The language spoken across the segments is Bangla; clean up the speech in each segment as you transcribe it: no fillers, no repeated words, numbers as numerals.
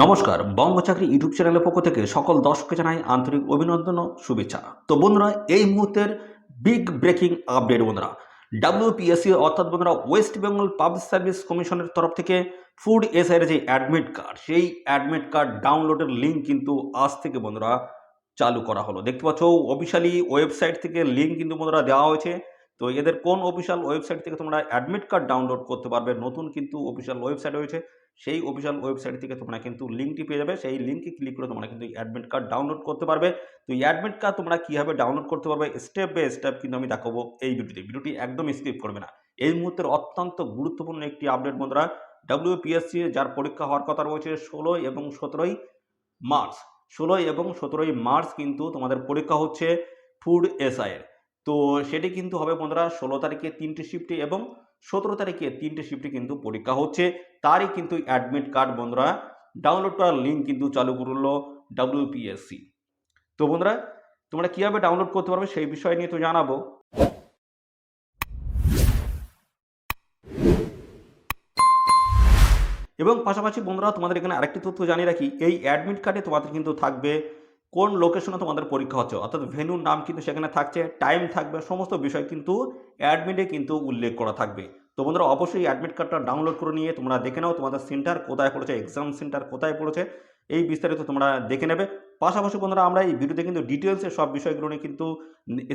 নমস্কার, বঙ্গ চাকরি ইউটিউব চ্যানেলের পক্ষ থেকে সকল দর্শককে জানাই আন্তরিক অভিনন্দন ও শুভেচ্ছা। তো বন্ধুরা, এই মুহূর্তের বিগ ব্রেকিং আপডেট বন্ধুরা, ডাব্লিউপিএসসি অর্থাৎ বন্ধুরা ওয়েস্ট বেঙ্গল পাবলিক সার্ভিস কমিশনের তরফ থেকে ফুড এসআইয়ের যে অ্যাডমিট কার্ড, সেই অ্যাডমিট কার্ড ডাউনলোডের লিঙ্ক কিন্তু আজ থেকে বন্ধুরা চালু করা হলো। দেখতে পাচ্ছ অফিসিয়ালি ওয়েবসাইট থেকে লিঙ্ক কিন্তু বন্ধুরা দেওয়া হয়েছে। তো এদের কোন অফিসিয়াল ওয়েবসাইট থেকে তোমরা অ্যাডমিট কার্ড ডাউনলোড করতে পারবে, নতুন কিন্তু অফিসিয়াল ওয়েবসাইট হয়েছে। সেই অফিসিয়াল ওয়েবসাইট থেকে তোমরা কিন্তু লিঙ্কটি পেয়ে যাবে। সেই লিঙ্কে ক্লিক করে তোমরা কিন্তু অ্যাডমিট কার্ড ডাউনলোড করতে পারবে। তো এই অ্যাডমিট কার্ড তোমরা কীভাবে ডাউনলোড করতে পারবে স্টেপ বাই স্টেপ কিন্তু আমি দেখাবো এই ভিডিওতে। ভিডিওটি একদম স্কিপ করবে না। এই মুহূর্তের অত্যন্ত গুরুত্বপূর্ণ একটি আপডেট বন্ধুরা, ডাব্লিউপিএসসি যার পরীক্ষা হওয়ার কথা রয়েছে 16 এবং 17 মার্চ। 16 এবং 17 মার্চ কিন্তু তোমাদের পরীক্ষা হচ্ছে ফুড এসআইয়ের। তো সেটি কিন্তু হবে বন্ধুরা 16 তারিখে 3টে শিফটে এবং 17 তারিখে 3টে শিফটে কিন্তু পরীক্ষা হচ্ছে। তারই কিন্তু অ্যাডমিট কার্ড বন্ধুরা ডাউনলোড করার লিঙ্ক কিন্তু চালু করলো ডাব্লিউপিএসসি। তো বন্ধুরা, তোমরা কীভাবে ডাউনলোড করতে পারবে সেই বিষয় নিয়ে তো জানাবো। এবং পাশাপাশি বন্ধুরা, তোমাদের এখানে আরেকটি তথ্য জানিয়ে রাখি, এই অ্যাডমিট কার্ডে তোমাদের কিন্তু থাকবে কোন লোকেশনে তোমাদের পরীক্ষা হচ্ছে, অর্থাৎ ভেন্যুর নাম কিন্তু সেখানে থাকছে, টাইম থাকবে, সমস্ত বিষয় কিন্তু অ্যাডমিটে কিন্তু উল্লেখ করা থাকবে। তো বন্ধুরা, অবশ্যই অ্যাডমিট কার্ডটা ডাউনলোড করে নিয়ে তোমরা দেখে নাও তোমাদের সেন্টার কোথায় পড়েছে, এক্সাম সেন্টার কোথায় পড়েছে, এই বিস্তারিত তোমরা দেখে নেবে। পাশাপাশি বন্ধুরা, আমরা এই ভিডিওতে কিন্তু ডিটেলসে সব বিষয়গুলো নিয়ে কিন্তু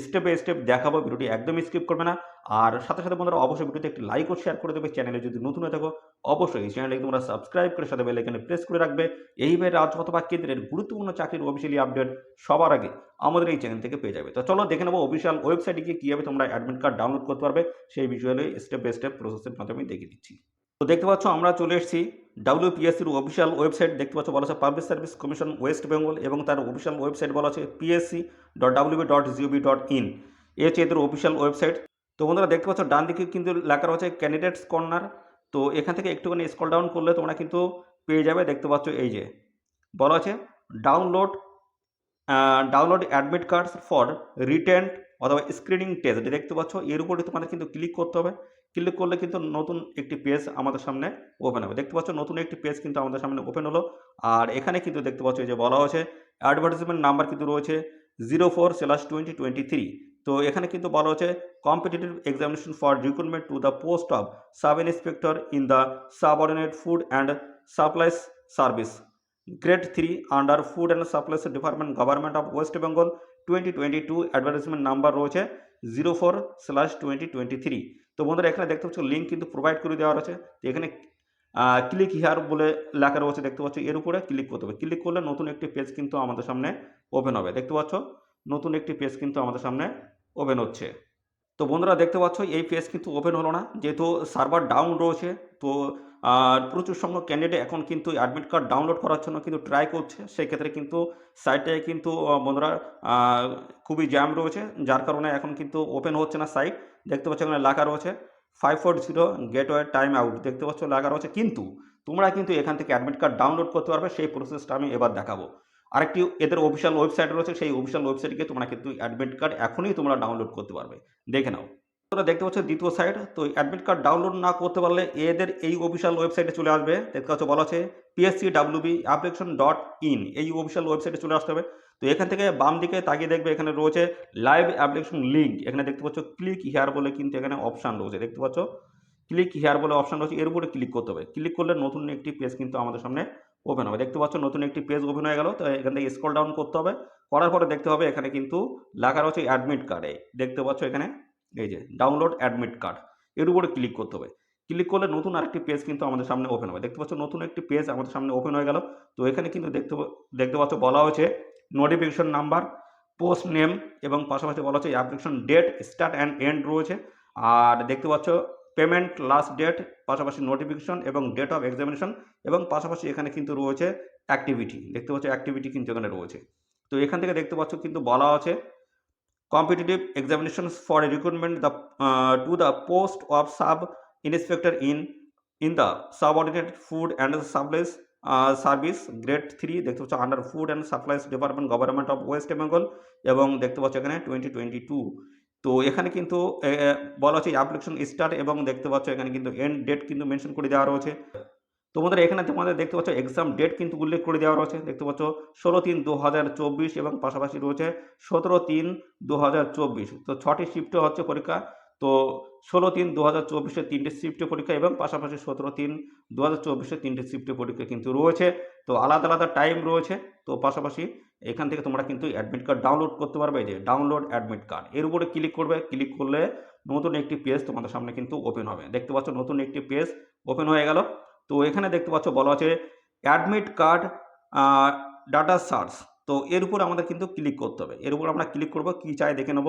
স্টেপ বাই স্টেপ দেখাবো। ভিডিওটি একদমই স্কিপ করবে না। আর সাথে সাথে বন্ধুরা, অবশ্যই ভিডিওতে একটি লাইক ও শেয়ার করে দেবে। চ্যানেলে যদি নতুন হয়ে থাকো অবশ্যই এই চ্যানেলকে তোমরা সাবস্ক্রাইব করে সাথে বেল আইকনে প্রেস করে রাখবে। এইভাবে রাজ্য অথবা কেন্দ্রের গুরুত্বপূর্ণ চাকরির অফিসিয়ালি আপডেট সবার আগে আমাদের এই চ্যানেল থেকে পেয়ে যাবে। তো চলো দেখে নেবো অফিসিয়াল ওয়েবসাইটে গিয়ে কীভাবে তোমরা অ্যাডমিট কার্ড ডাউনলোড করতে পারবে, সেই বিষয়ে স্টেপ বাই স্টেপ প্রসেসের মাধ্যমে দেখিয়ে দিচ্ছি। তো দেখতে পাচ্ছ আমরা চলে এসেছি ডাব্লিউপিএসসির অফিসিয়াল ওয়েবসাইট। দেখতে পাচ্ছ বলা আছে public service commission West Bengal এবং তার অফিসিয়াল ওয়েবসাইট বলা আছে psc.wb.gov.in। এ হচ্ছে এদের অফিসিয়াল ওয়েবসাইট। তো বন্ধুরা, দেখতে পাচ্ছ ডান দিকে কিন্তু লেখা রয়েছে ক্যান্ডিডেটস কর্নার। তো এখান থেকে একটুখানি স্ক্রল ডাউন করলে তোমরা কিন্তু পেয়ে যাবে। দেখতে পাচ্ছ এই যে বলা আছে download admit cards for written অথবা স্ক্রিনিং টেস্ট। দেখতে পাচ্ছ এর উপরে তোমাদের কিন্তু ক্লিক করতে হবে। ক্লিক করলে কিন্তু নতুন একটি পেজ আমাদের সামনে ওপেন হবে। দেখতে পাচ্ছ নতুন একটি পেজ কিন্তু আমাদের সামনে ওপেন হলো। আর এখানে কিন্তু দেখতে পাচ্ছ যে বলা হয়েছে অ্যাডভার্টাইজমেন্ট নাম্বার কিন্তু রয়েছে 04/2023। তো এখানে কিন্তু বলা হচ্ছে competitive examination for recruitment to the post of sub inspector in the subordinate food and supplies service grade 3 under food and supplies department government of West Bengal 2022। Advertisement number রয়েছে 04/2023। তো বন্ধুরা, এখানে দেখতে পাচ্ছ লিঙ্ক কিন্তু প্রোভাইড করে দেওয়া রয়েছে। তো এখানে ক্লিক হিয়ার বলে লেখা রয়েছে। দেখতে পাচ্ছ এর উপরে ক্লিক করতে হবে। ক্লিক করলে নতুন একটি পেজ কিন্তু আমাদের সামনে ওপেন হবে। দেখতে পাচ্ছ নতুন একটি পেজ কিন্তু আমাদের সামনে ওপেন হচ্ছে। তো বন্ধুরা, দেখতে পাচ্ছ এই পেজ কিন্তু ওপেন হলো না, যেহেতু সার্ভার ডাউন রয়েছে। তো প্রচুর সংখ্যক ক্যান্ডিডেট এখন কিন্তু অ্যাডমিট কার্ড ডাউনলোড করার জন্য কিন্তু ট্রাই করছে। সেক্ষেত্রে কিন্তু সাইটটায় কিন্তু বন্ধুরা খুবই জ্যাম রয়েছে, যার কারণে এখন কিন্তু ওপেন হচ্ছে না সাইট। দেখতে পাচ্ছ এখানে লেখা রয়েছে 540 গেটওয়ে টাইম আউট। দেখতে পাচ্ছ লেখা রয়েছে, কিন্তু তোমরা কিন্তু এখান থেকে অ্যাডমিট কার্ড ডাউনলোড করতে পারবে। সেই প্রসেসটা আমি এবার দেখাবো। আরেকটি এদের অফিসিয়াল ওয়েবসাইট রয়েছে, সেই অফিসিয়াল ওয়েবসাইটে গিয়ে তোমরা কিন্তু অ্যাডমিট কার্ড এখনই তোমরা ডাউনলোড করতে পারবে। দেখে নাও। তোমরা দেখতে পাচ্ছ দ্বিতীয় সাইট। তো অ্যাডমিট কার্ড ডাউনলোড না করতে পারলে এদের এই অফিসিয়াল ওয়েবসাইটে চলে আসবে। দেখতে পাচ্ছ বলা আছে pscwb.application.in। এই অফিসিয়াল ওয়েবসাইটে চলে আসতে হবে। তো এখান থেকে বাম দিকে তাকিয়ে দেখবে এখানে রয়েছে লাইভ অ্যাপ্লিকেশন লিঙ্ক। এখানে দেখতে পাচ্ছ ক্লিক হিয়ার বলে কিন্তু এখানে অপশান রয়েছে। দেখতে পাচ্ছ ক্লিক হিয়ার বলে অপশান রয়েছে, এর উপরে ক্লিক করতে হবে। ক্লিক করলে নতুন একটি পেজ কিন্তু আমাদের সামনে ওপেন হবে। দেখতে পাচ্ছ নতুন একটি পেজ ওপেন হয়ে গেল। তো এখান থেকে স্ক্রল ডাউন করতে হবে। করার পরে দেখতে হবে এখানে কিন্তু লেখা রয়েছে অ্যাডমিট কার্ডে। দেখতে পাচ্ছ এখানে এই যে ডাউনলোড অ্যাডমিট কার্ড, এর উপরে ক্লিক করতে হবে। ক্লিক করলে নতুন আরেকটি পেজ কিন্তু আমাদের সামনে ওপেন হবে। দেখতে পাচ্ছ নতুন একটি পেজ আমাদের সামনে ওপেন হয়ে গেল। তো এখানে কিন্তু দেখতে পাচ্ছ বলা হয়েছে নোটিফিকেশন নাম্বার, পোস্ট নেম এবং পাশাপাশি বলা হচ্ছে application date, start and end রয়েছে। আর দেখতে পাচ্ছ পেমেন্ট লাস্ট ডেট, পাশাপাশি নোটিফিকেশন এবং ডেট অফ এক্সামিনেশন এবং পাশাপাশি এখানে কিন্তু রয়েছে অ্যাক্টিভিটি। দেখতে পাচ্ছ অ্যাক্টিভিটি কিন্তু এখানে রয়েছে। তো এখান থেকে দেখতে পাচ্ছ কিন্তু বলা আছে competitive examinations for recruitment to the post of sub inspector in the subordinate food and supplies service grade 3। দেখতে পাচ্ছ under food and supplies department government of West Bengal এবং দেখতে পাচ্ছ এখানে 2022। তো এখানে কিন্তু বলা হচ্ছে অ্যাপ্লিকেশন স্টার্ট এবং দেখতে পাচ্ছ এখানে কিন্তু এন্ড ডেট কিন্তু মেনশন করে দেওয়া রয়েছে। তো বন্ধুরা এখানে তোমাদের দেখতে পাচ্ছ এক্সাম ডেট কিন্তু উল্লেখ করে দেওয়া রয়েছে, দেখতে পাচ্ছ 16/3/2024 এবং পাশাপাশি রয়েছে 17/3/2024। তো 6টি শিফটে হচ্ছে পরীক্ষা। তো 16/3/2024 3টে শিফটে পরীক্ষা এবং পাশাপাশি 17/3/2024 3টে শিফটে পরীক্ষা কিন্তু রয়েছে। তো আলাদা আলাদা টাইম রয়েছে। তো পাশাপাশি এখান থেকে তোমরা কিন্তু অ্যাডমিট কার্ড ডাউনলোড করতে পারবে। এই যে ডাউনলোড অ্যাডমিট কার্ড, এর উপরে ক্লিক করবে। ক্লিক করলে নতুন একটি পেজ তোমাদের সামনে কিন্তু ওপেন হবে। দেখতে পাচ্ছ নতুন একটি পেজ ওপেন হয়ে গেল। তো এখানে দেখতে পাচ্ছ বলা আছে অ্যাডমিট কার্ড ডাটা সার্চ। তো এর উপর আমাদের কিন্তু ক্লিক করতে হবে। এর উপর আমরা ক্লিক করব, কি চাই দেখে নেব।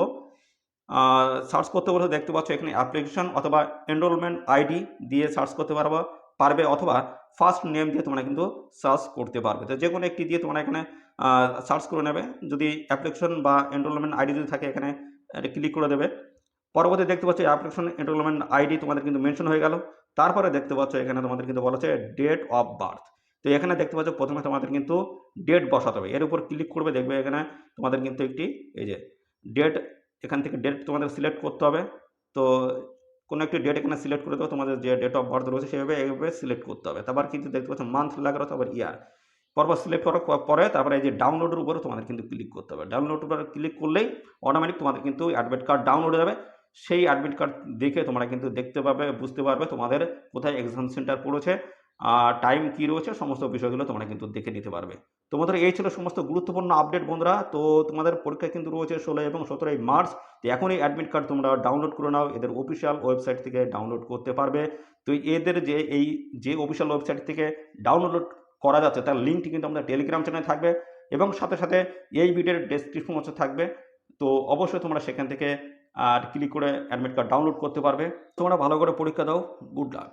সার্চ করতে বলে দেখতে পাচ্ছ এখানে অ্যাপ্লিকেশন অথবা এনরোলমেন্ট আইডি দিয়ে সার্চ করতে পারবে অথবা ফার্স্ট নেম দিয়ে তোমরা কিন্তু সার্চ করতে পারবে। তো যে কোনো একটি দিয়ে তোমরা এখানে সার্চ করে নেবে। যদি অ্যাপ্লিকেশন বা এনরোলমেন্ট আইডি যদি থাকে এখানে ক্লিক করে দেবে। পরবর্তী দেখতে পাচ্ছ অ্যাপ্লিকেশন এনরোলমেন্ট আইডি তোমাদের কিন্তু মেনশন হয়ে গেল। তারপরে দেখতে পাচ্ছ এখানে তোমাদের কিন্তু বলা হচ্ছে ডেট অফ বার্থ। তো এখানে দেখতে পাচ্ছ প্রথমে তোমাদের কিন্তু ডেট বসাতে হবে। এর উপর ক্লিক করবে, দেখবে এখানে তোমাদের কিন্তু একটি এই যে ডেট, এখান থেকে ডেট তোমাদের সিলেক্ট করতে হবে। তো কোনো একটি ডেট এখানে সিলেক্ট করে দেবো, তোমাদের যে ডেট অফ বার্থ রয়েছে সেভাবে এইভাবে সিলেক্ট করতে হবে। তারপর কিন্তু দেখতে পাচ্ছ মান্থ লাগলো, তারপর ইয়ার। পরপর সিলেক্ট করার পরে তারপরে এই যে ডাউনলোডের উপরে তোমাদের কিন্তু ক্লিক করতে হবে। ডাউনলোডের উপরে ক্লিক করলেই অটোমেটিক তোমাদের কিন্তু অ্যাডমিট কার্ড ডাউনলোড হয়ে যাবে। সেই অ্যাডমিট কার্ড দেখে তোমরা কিন্তু দেখতে পাবে, বুঝতে পারবে তোমাদের কোথায় এক্সাম সেন্টার পড়েছে আর টাইম কী রয়েছে, সমস্ত বিষয়গুলো তোমরা কিন্তু দেখে নিতে পারবে। তোমাদের এই ছিল সমস্ত গুরুত্বপূর্ণ আপডেট বন্ধুরা। তো তোমাদের পরীক্ষা কিন্তু রয়েছে 16 এবং 17 মার্চ। তো এখনই অ্যাডমিট কার্ড তোমরা ডাউনলোড করে নাও, এদের অফিসিয়াল ওয়েবসাইট থেকে ডাউনলোড করতে পারবে। তো এদের যে অফিসিয়াল ওয়েবসাইট থেকে ডাউনলোড করা যাচ্ছে তার লিঙ্কটি কিন্তু আমাদের টেলিগ্রাম চ্যানেলে থাকবে এবং সাথে সাথে এই ভিডিওর ডেসক্রিপশন বক্সে থাকবে। তো অবশ্যই তোমরা সেখান থেকে ক্লিক করে অ্যাডমিট কার্ড ডাউনলোড করতে পারবে। তোমরা ভালো করে পরীক্ষা দাও। Good luck.